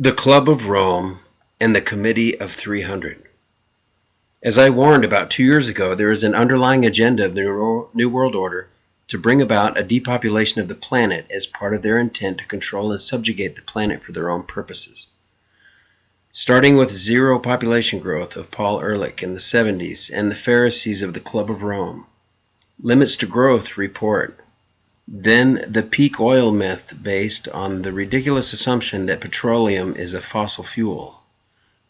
The Club of Rome and the Committee of 300. As I warned about 2 years ago, there is an underlying agenda of the New World Order to bring about a depopulation of the planet as part of their intent to control and subjugate the planet for their own purposes. Starting with zero population growth of Paul Ehrlich in the 70s and the Pharisees of the Club of Rome, Limits to Growth report, then the peak oil myth based on the ridiculous assumption that petroleum is a fossil fuel,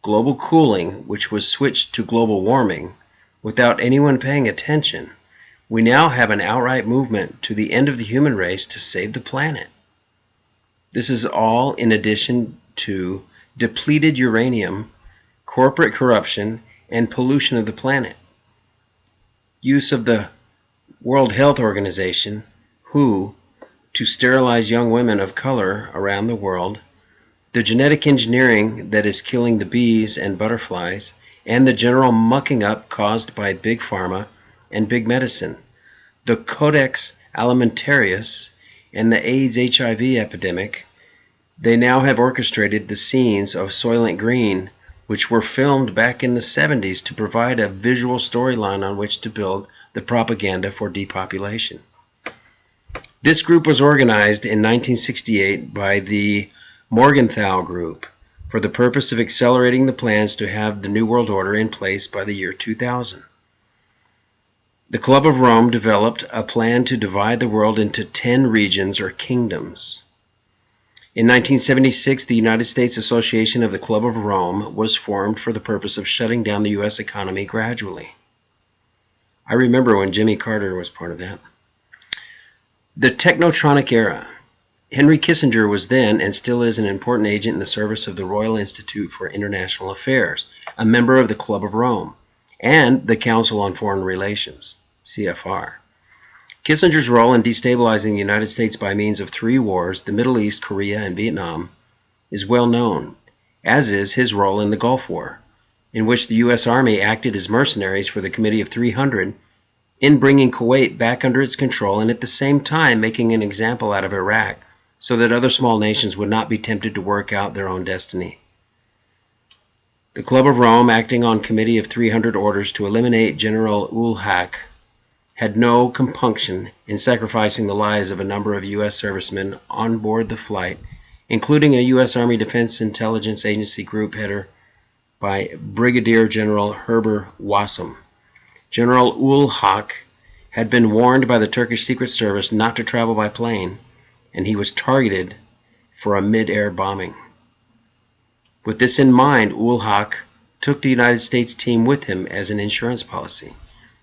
global cooling, which was switched to global warming without anyone paying attention. We now have an outright movement to the end of the human race to save the planet. This is all in addition to depleted uranium, corporate corruption, and pollution of the planet. Use of the World Health Organization, WHO, to sterilize young women of color around the world, the genetic engineering that is killing the bees and butterflies, and the general mucking up caused by big pharma and big medicine, the Codex Alimentarius, and the AIDS HIV epidemic. They now have orchestrated the scenes of Soylent Green, which were filmed back in the 70s to provide a visual storyline on which to build the propaganda for depopulation. This group was organized in 1968 by the Morgenthau Group for the purpose of accelerating the plans to have the New World Order in place by the year 2000. The Club of Rome developed a plan to divide the world into 10 regions or kingdoms. In 1976, the United States Association of the Club of Rome was formed for the purpose of shutting down the U.S. economy gradually. I remember when Jimmy Carter was part of that. The Technotronic Era. Henry Kissinger was then and still is an important agent in the service of the Royal Institute for International Affairs, a member of the Club of Rome, and the Council on Foreign Relations, CFR. Kissinger's role in destabilizing the United States by means of 3 wars, the Middle East, Korea, and Vietnam, is well known, as is his role in the Gulf War, in which the U.S. Army acted as mercenaries for the Committee of 300 in bringing Kuwait back under its control and at the same time making an example out of Iraq so that other small nations would not be tempted to work out their own destiny. The Club of Rome, acting on Committee of 300 orders to eliminate General Ul-Haq, had no compunction in sacrificing the lives of a number of U.S. servicemen on board the flight, including a U.S. Army Defense Intelligence Agency group headed by Brigadier General Herbert Wassam. General Ul-Haq had been warned by the Turkish Secret Service not to travel by plane, and he was targeted for a mid-air bombing. With this in mind, Ul-Haq took the United States team with him as an insurance policy,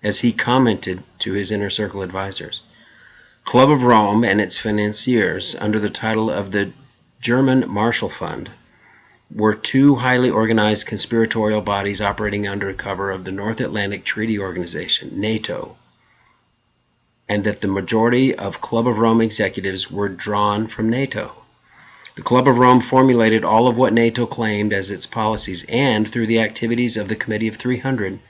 as he commented to his inner circle advisors. Club of Rome and its financiers, under the title of the German Marshall Fund, were 2 highly organized conspiratorial bodies operating under cover of the North Atlantic Treaty Organization, NATO, and that the majority of Club of Rome executives were drawn from NATO. The Club of Rome formulated all of what NATO claimed as its policies, and through the activities of the Committee of 300,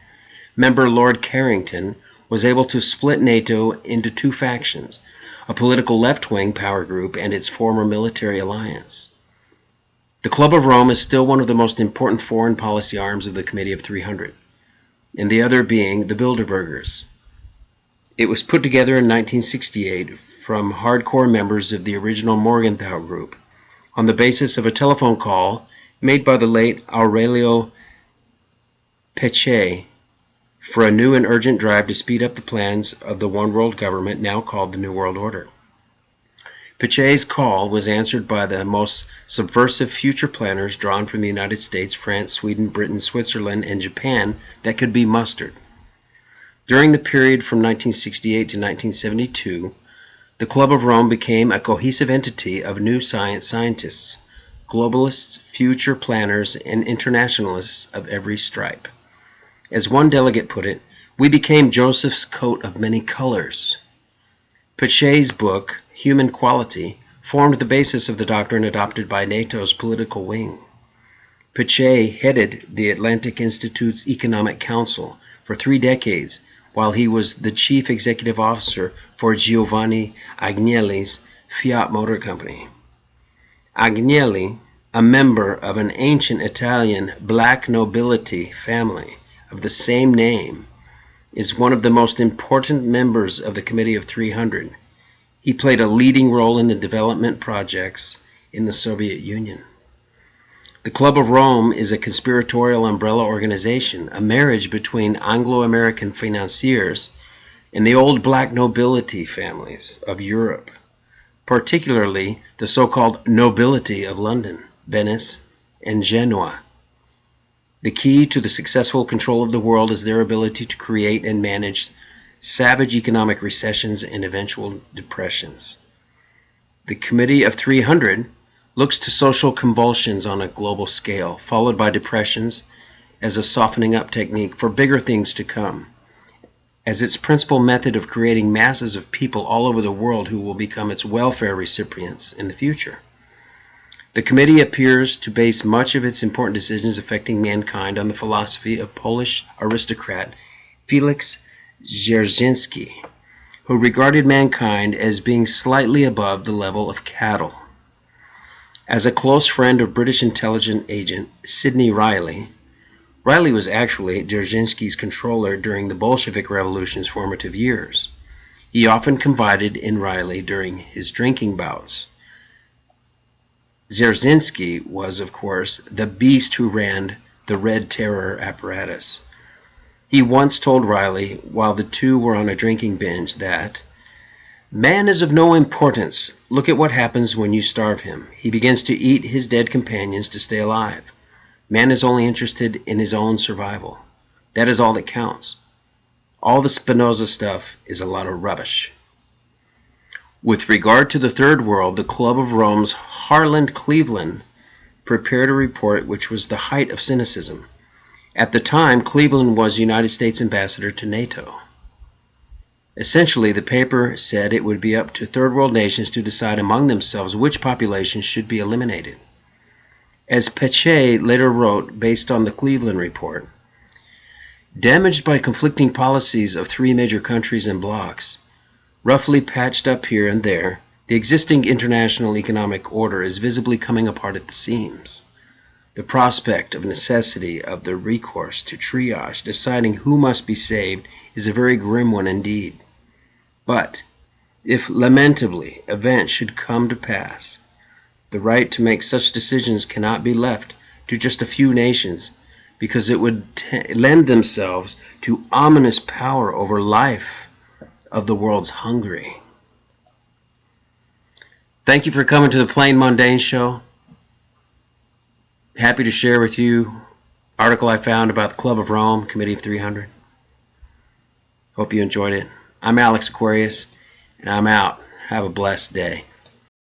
member Lord Carrington was able to split NATO into 2 factions, a political left-wing power group and its former military alliance. The Club of Rome is still one of the most important foreign policy arms of the Committee of 300, and the other being the Bilderbergers. It was put together in 1968 from hardcore members of the original Morgenthau Group on the basis of a telephone call made by the late Aurelio Peccei for a new and urgent drive to speed up the plans of the one world government now called the New World Order. Peccei's call was answered by the most subversive future planners drawn from the United States, France, Sweden, Britain, Switzerland, and Japan that could be mustered. During the period from 1968 to 1972, the Club of Rome became a cohesive entity of new scientists, globalists, future planners, and internationalists of every stripe. As one delegate put it, we became Joseph's coat of many colors. Peccei's book, Human Quality, formed the basis of the doctrine adopted by NATO's political wing. Peccei headed the Atlantic Institute's Economic Council for 3 decades, while he was the chief executive officer for Giovanni Agnelli's Fiat Motor Company. Agnelli, a member of an ancient Italian black nobility family of the same name, is one of the most important members of the Committee of 300. He played a leading role in the development projects in the Soviet Union. The Club of Rome is a conspiratorial umbrella organization, a marriage between Anglo-American financiers and the old black nobility families of Europe, particularly the so-called nobility of London, Venice, and Genoa. The key to the successful control of the world is their ability to create and manage savage economic recessions and eventual depressions. The Committee of 300 looks to social convulsions on a global scale, followed by depressions as a softening up technique for bigger things to come, as its principal method of creating masses of people all over the world who will become its welfare recipients in the future. The committee appears to base much of its important decisions affecting mankind on the philosophy of Polish aristocrat Felix Dzerzhinsky, who regarded mankind as being slightly above the level of cattle. As a close friend of British intelligence agent Sidney Riley, Riley was actually Dzerzhinsky's controller during the Bolshevik Revolution's formative years. He often confided in Riley during his drinking bouts. Dzerzhinsky was, of course, the beast who ran the Red Terror apparatus. He once told Riley, while the two were on a drinking binge, that man is of no importance. Look at what happens when you starve him. He begins to eat his dead companions to stay alive. Man is only interested in his own survival. That is all that counts. All the Spinoza stuff is a lot of rubbish. With regard to the Third World, the Club of Rome's Harland Cleveland prepared a report which was the height of cynicism. At the time, Cleveland was United States ambassador to NATO. Essentially, the paper said it would be up to Third World nations to decide among themselves which populations should be eliminated. As Peche later wrote, based on the Cleveland report, damaged by conflicting policies of three major countries and blocs, roughly patched up here and there, the existing international economic order is visibly coming apart at the seams. The prospect of necessity of the recourse to triage, deciding who must be saved, is a very grim one indeed. But if lamentably events should come to pass, the right to make such decisions cannot be left to just a few nations, because it would lend themselves to ominous power over life of the world's hungry. Thank you for coming to the Plain Mundane Show. Happy to share with you an article I found about the Club of Rome, Committee of 300. Hope you enjoyed it. I'm Alex Aquarius, and I'm out. Have a blessed day.